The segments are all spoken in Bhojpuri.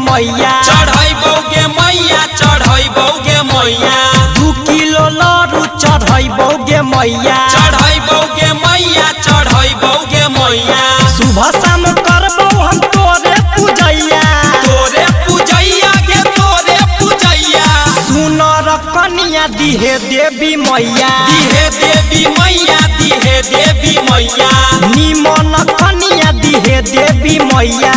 मैया चढ़ैबौगे मैया चढ़ैबौगे मैया 2 किलो लड्डू चढ़ैबौगे मैया चढ़ैबौगे मैया चढ़ैबौगे मैया सुबह शाम करबौ हम तोरे पूजैया गे तोरे पूजैया सुनर कन्या दिहे देवी मैया दिहे देवी मैया दिहे देवी मैया निमन कन्या दिहे देवी मैया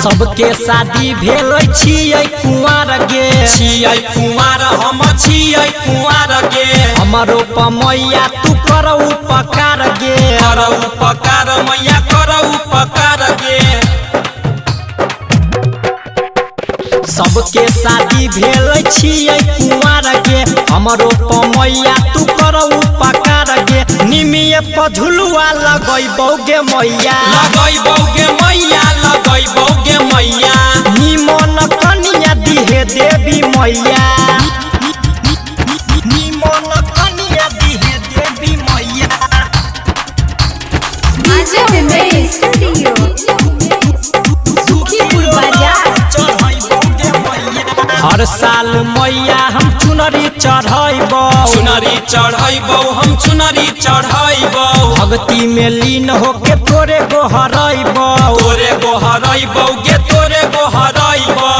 सबके शादी भेल छियै कुंवार गे छियै कुंवार हम छियै कुंवार गे हमरो मैया तू कर उपकार गे कर उपकार मैया कर उपकार गे सबके शादी भेल छियै कुंवार गे हमरो मैया तू कर उपकार गे निमिये पझुलुआ लगैबौगे मैया लगैबौगे मैया लगैबौगे मैया निमन कन्या दिहे देवी मैया निमन कन्या दिहे देवी मैया हर साल मैया हम चुनरी चढ़ैबौ चुनरी चढ़ैबौ हम चुनरी चढ़ैबौ भक्ति में लीन होके तोरे गोहरैबौ तोरे गोहरैबौ गे तोरे गोहरैबौ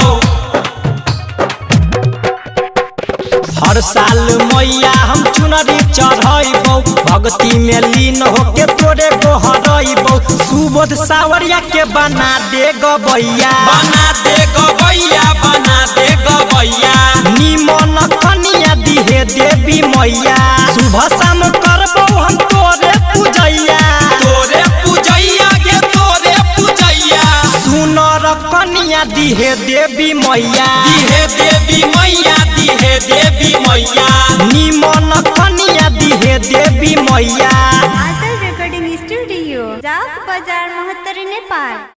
हर साल मैया हम चुनरी चढ़ैबौ भक्ति में लीन होके तोरे गोहरैबौ सुबोध सावरिया के बना दे गबैया बना दे गबैया बना दे गबैया निमन कन्या दिहे देवी मैया सुबह शाम करबौ हम तोरे पूजैया गे तोरे पूजैया सुनर कन्या दिहे देवी मैया दिहे देवी मैया दिहे देवी मैया निमन कन्या दिहे देवी मैया आंचल रिकॉर्डिंग स्टूडियो जाक बाजार महत्तर नेपाल।